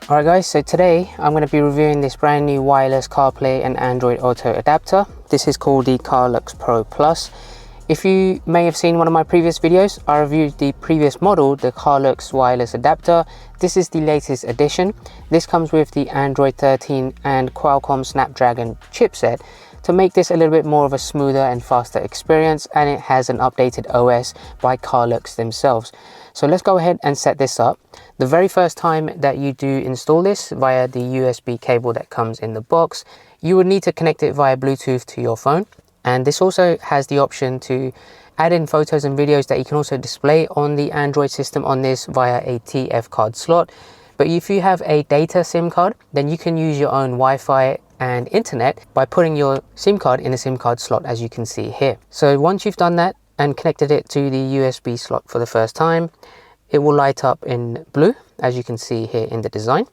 Alright guys, so today I'm going to be reviewing this brand new wireless CarPlay and Android Auto adapter. This is called the CarLeux Pro Plus. If you may have seen one of my previous videos, I reviewed the previous model, the CarLeux wireless adapter. This is the latest edition. This comes with the Android 13 and Qualcomm Snapdragon chipset to make this a little bit more of a smoother and faster experience, and it has an updated OS by CarLeux themselves. So let's go ahead and set this up. The very first time that you do install this via the USB cable that comes in the box, you would need to connect it via Bluetooth to your phone. And this also has the option to add in photos and videos that you can also display on the Android system on this via a TF card slot. But if you have a data SIM card, then you can use your own Wi-Fi and internet by putting your SIM card in a SIM card slot, as you can see here. So once you've done that and connected it to the USB slot for the first time, it will light up in blue, as you can see here in the design.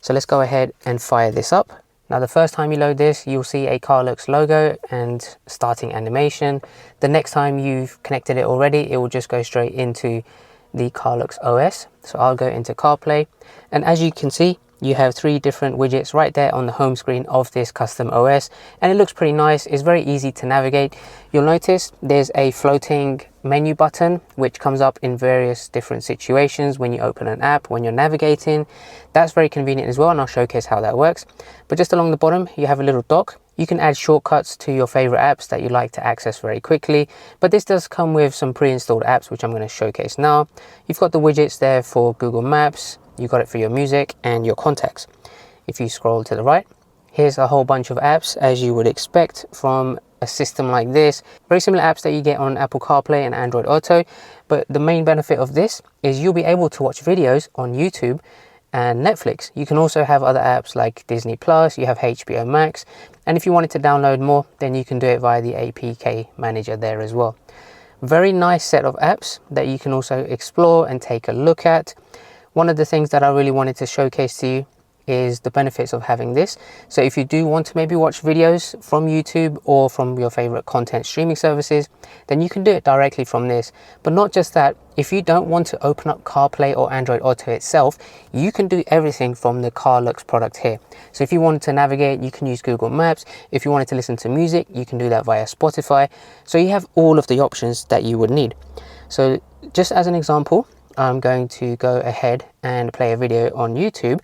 So let's go ahead and fire this up. Now the first time you load this, you'll see a CarLeux logo and starting animation. The next time you've connected it already, it will just go straight into the CarLeux OS. So I'll go into CarPlay, and as you can see, you have 3 different widgets right there on the home screen of this custom OS, and it looks pretty nice. It's very easy to navigate. You'll notice there's a floating menu button which comes up in various different situations when you open an app, when you're navigating. That's very convenient as well, and I'll showcase how that works. But just along the bottom, you have a little dock. You can add shortcuts to your favorite apps that you like to access very quickly, but this does come with some pre-installed apps which I'm going to showcase now. You've got the widgets there for Google Maps, you got it for your music and your contacts. If you scroll to the right, here's a whole bunch of apps, as you would expect from a system like this. Very similar apps that you get on Apple CarPlay and Android Auto, but the main benefit of this is you'll be able to watch videos on YouTube and Netflix. You can also have other apps like Disney Plus, you have HBO Max, and if you wanted to download more, then you can do it via the APK manager there as well. Very nice set of apps that you can also explore and take a look at. One of the things that I really wanted to showcase to you is the benefits of having this. So if you do want to maybe watch videos from YouTube or from your favorite content streaming services, then you can do it directly from this. But not just that, if you don't want to open up CarPlay or Android Auto itself, you can do everything from the CarLeux product here. So if you wanted to navigate, you can use Google Maps. If you wanted to listen to music, you can do that via Spotify. So you have all of the options that you would need. So just as an example, I'm going to go ahead and play a video on YouTube.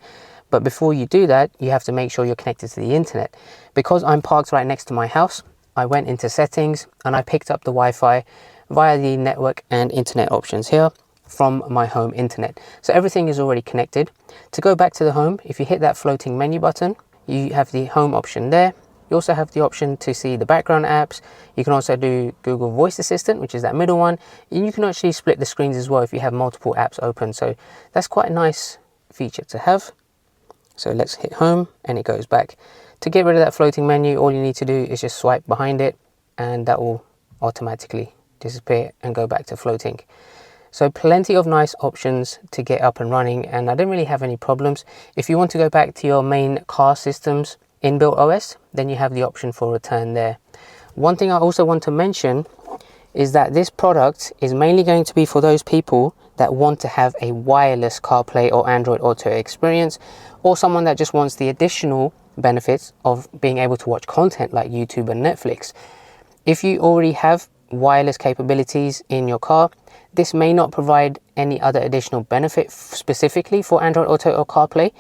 But before you do that, you have to make sure you're connected to the internet. Because I'm parked right next to my house, I went into settings and I picked up the Wi-Fi via the network and internet options here from my home internet. So everything is already connected. To go back to the home, if you hit that floating menu button, you have the home option there. You also have the option to see the background apps. You can also do Google Voice Assistant, which is that middle one. And you can actually split the screens as well if you have multiple apps open. So that's quite a nice feature to have. So let's hit home and it goes back. To get rid of that floating menu, all you need to do is just swipe behind it and that will automatically disappear and go back to floating. So plenty of nice options to get up and running, and I didn't really have any problems. If you want to go back to your main car system's inbuilt OS, then you have the option for return there. One thing I also want to mention is that this product is mainly going to be for those people that want to have a wireless CarPlay or Android Auto experience, or someone that just wants the additional benefits of being able to watch content like YouTube and Netflix. If you already have wireless capabilities in your car, this may not provide any other additional benefit specifically for Android Auto or CarPlay,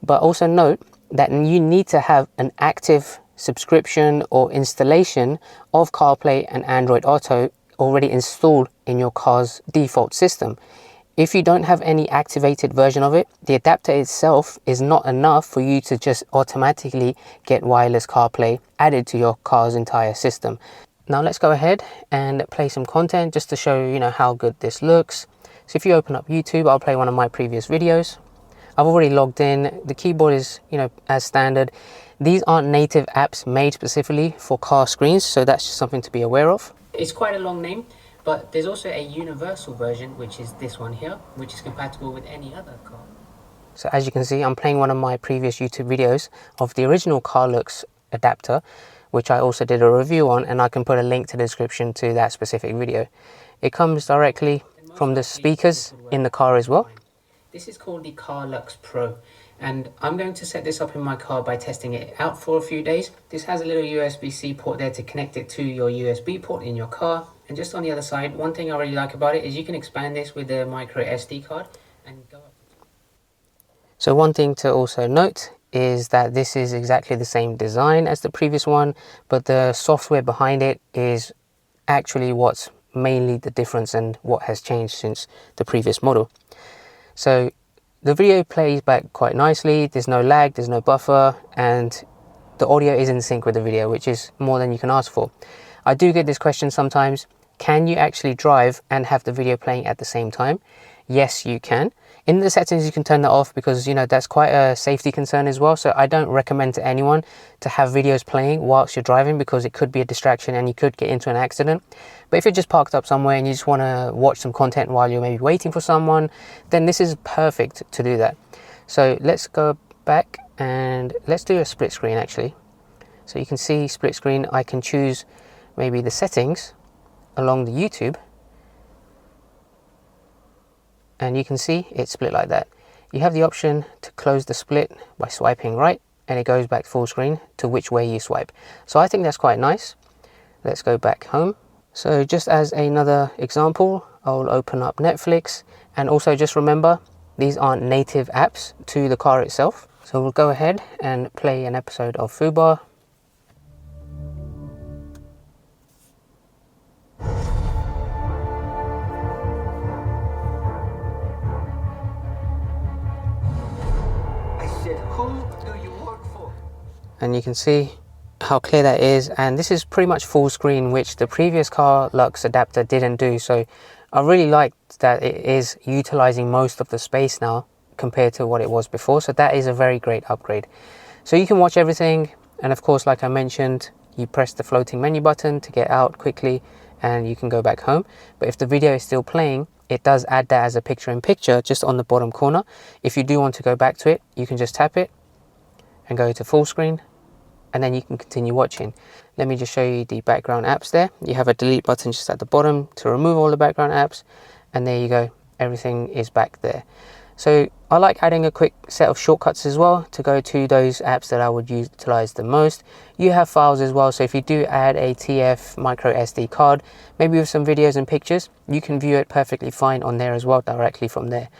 but also note that you need to have an active subscription or installation of CarPlay and Android Auto already installed in your car's default system. If you don't have any activated version of it, the adapter itself is not enough for you to just automatically get wireless CarPlay added to your car's entire system. Now let's go ahead and play some content just to show you how good this looks. So if you open up YouTube, I'll play one of my previous videos. I've already logged in. The keyboard is, as standard. These aren't native apps made specifically for car screens, so that's just something to be aware of. It's quite a long name, but there's also a universal version, which is this one here, which is compatible with any other car. So as you can see, I'm playing one of my previous YouTube videos of the original CarLeux adapter, which I also did a review on, and I can put a link to the description to that specific video. It comes directly from the speakers in the car as well. This is called the CarLeux Pro, And I'm going to set this up in my car by testing it out for a few days. This has a little USB-C port there to connect it to your USB port in your car. And just on the other side, one thing I really like about it is you can expand this with a micro SD card and go up. So one thing to also note is that this is exactly the same design as the previous one, but the software behind it is actually what's mainly the difference and what has changed since the previous model. So the video plays back quite nicely, there's no lag, there's no buffer, and the audio is in sync with the video, which is more than you can ask for. I do get this question sometimes, can you actually drive and have the video playing at the same time? Yes, you can. In the settings you can turn that off because, you know, that's quite a safety concern as well. So I don't recommend to anyone to have videos playing whilst you're driving because it could be a distraction and you could get into an accident. But if you're just parked up somewhere and you just want to watch some content while you're maybe waiting for someone, then this is perfect to do that. So let's go back and let's do a split screen actually. So you can see split screen, I can choose maybe the settings along the YouTube. And you can see it's split like that. You have the option to close the split by swiping right and it goes back full screen to which way you swipe. So I think that's quite nice. Let's go back home. So just as another example, I'll open up Netflix, and also just remember these aren't native apps to the car itself. So we'll go ahead and play an episode of Fubar. And you can see how clear that is, and this is pretty much full screen, which the previous CarLeux adapter didn't do. So I really like that it is utilizing most of the space now compared to what it was before. So that is a very great upgrade. So you can watch everything, and of course, like I mentioned, you press the floating menu button to get out quickly and you can go back home. But if the video is still playing, it does add that as a picture-in-picture just on the bottom corner. If you do want to go back to it, you can just tap it and go to full screen, and then you can continue watching. Let me just show you the background apps there. You have a delete button just at the bottom to remove all the background apps, and there you go, everything is back there. So I like adding a quick set of shortcuts as well to go to those apps that I would utilize the most. You have files as well, so if you do add a TF micro SD card, maybe with some videos and pictures, you can view it perfectly fine on there as well, directly from there.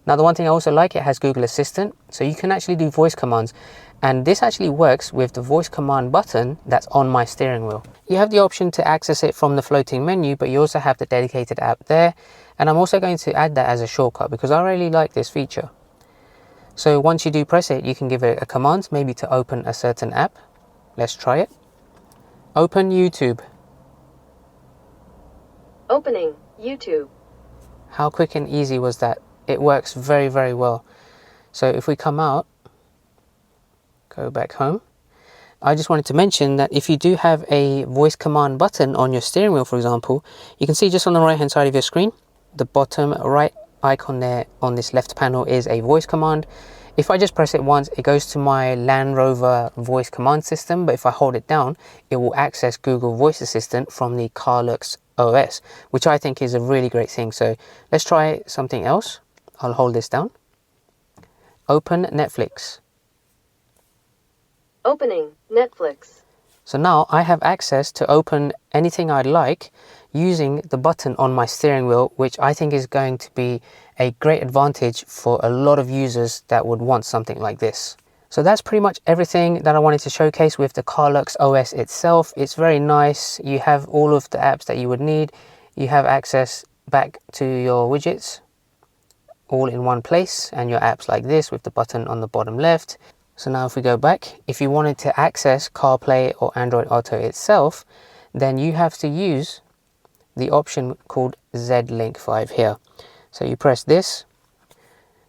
Now the one thing I also like, it has Google Assistant, so you can actually do voice commands. And this actually works with the voice command button that's on my steering wheel. You have the option to access it from the floating menu, but you also have the dedicated app there. And I'm also going to add that as a shortcut because I really like this feature. So once you do press it, you can give it a command, maybe to open a certain app. Let's try it. Open YouTube. Opening YouTube. How quick and easy was that? It works very, very well. So if we come out, go back home. I just wanted to mention that if you do have a voice command button on your steering wheel, for example, you can see just on the right hand side of your screen, the bottom right icon there on this left panel is a voice command. If I just press it once, it goes to my Land Rover voice command system, but if I hold it down, it will access Google Voice Assistant from the CarLeux OS, which I think is a really great thing. So let's try something else. I'll hold this down. Open Netflix. Opening Netflix. So now I have access to open anything I'd like using the button on my steering wheel, which I think is going to be a great advantage for a lot of users that would want something like this. So that's pretty much everything that I wanted to showcase with the CarLeux OS itself. It's very nice. You have all of the apps that you would need. You have access back to your widgets all in one place, and your apps like this with the button on the bottom left. So now if we go back, if you wanted to access CarPlay or Android Auto itself, then you have to use the option called Z-Link 5 here. So you press this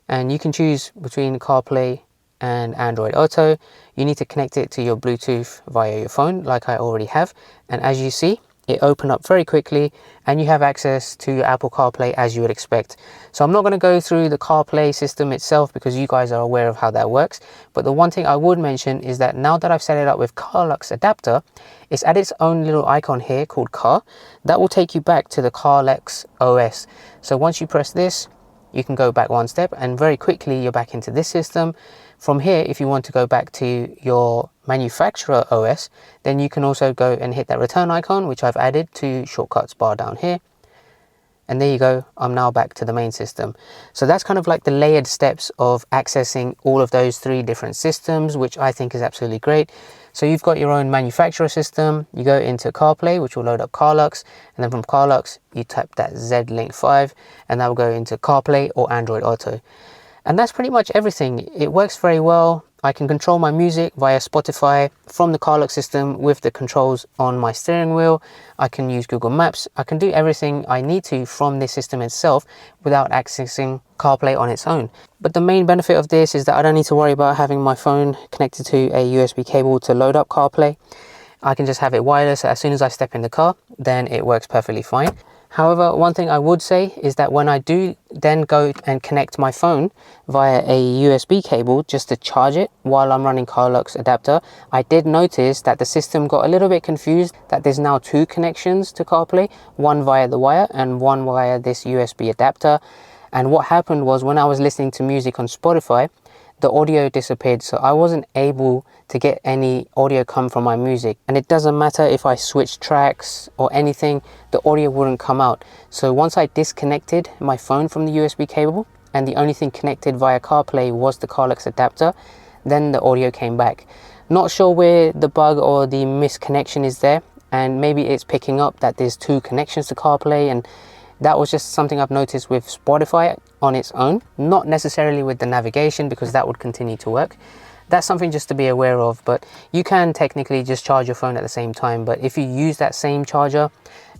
and you can choose between CarPlay and Android Auto. You need to connect it to your Bluetooth via your phone like I already have. And as you see, it opened up very quickly and you have access to your Apple CarPlay as you would expect. So I'm not going to go through the CarPlay system itself because you guys are aware of how that works. But the one thing I would mention is that now that I've set it up with CarLeux adapter, it's at its own little icon here called Car. That will take you back to the CarLeux OS. So once you press this, you can go back one step and very quickly you're back into this system. From here, if you want to go back to your manufacturer OS, then you can also go and hit that return icon, which I've added to shortcuts bar down here. And there you go, I'm now back to the main system. So that's kind of like the layered steps of accessing all of those 3 different systems, which I think is absolutely great. So you've got your own manufacturer system, you go into CarPlay, which will load up CarLeux, and then from CarLeux, you type that Z-Link 5, and that will go into CarPlay or Android Auto. And that's pretty much everything. It works very well. I can control my music via Spotify from the CarLeux system with the controls on my steering wheel. I can use Google Maps. I can do everything I need to from this system itself without accessing CarPlay on its own. But the main benefit of this is that I don't need to worry about having my phone connected to a USB cable to load up CarPlay. I can just have it wireless. As soon as I step in the car, then it works perfectly fine. However, one thing I would say is that when I do then go and connect my phone via a USB cable just to charge it while I'm running CarLeux adapter, I did notice that the system got a little bit confused that there's now 2 connections to CarPlay, one via the wire and one via this USB adapter. And what happened was when I was listening to music on Spotify, the audio disappeared, so I wasn't able to get any audio come from my music. And it doesn't matter if I switch tracks or anything, the audio wouldn't come out. So once I disconnected my phone from the USB cable and the only thing connected via CarPlay was the CarLeux adapter, then the audio came back. Not sure where the bug or the misconnection is there, and maybe it's picking up that there's 2 connections to CarPlay, and that was just something I've noticed with Spotify on its own, not necessarily with the navigation, because that would continue to work. That's something just to be aware of, but you can technically just charge your phone at the same time. But if you use that same charger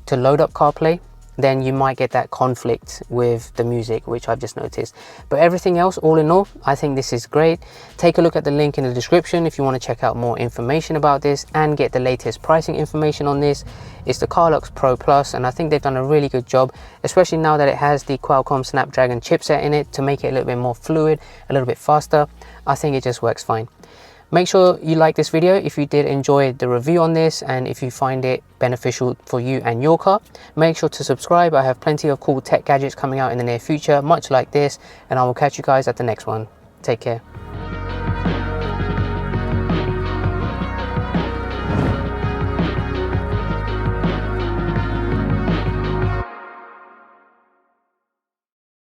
to load up CarPlay, then you might get that conflict with the music, which I've just noticed. But everything else, all in all, I think this is great. Take a look at the link in the description if you want to check out more information about this and get the latest pricing information on this. It's the CarLeux Pro Plus, and I think they've done a really good job, especially now that it has the Qualcomm Snapdragon chipset in it to make it a little bit more fluid, a little bit faster. I think it just works fine. Make sure you like this video if you did enjoy the review on this, and if you find it beneficial for you and your car. Make sure to subscribe. I have plenty of cool tech gadgets coming out in the near future, much like this, and I will catch you guys at the next one. Take care.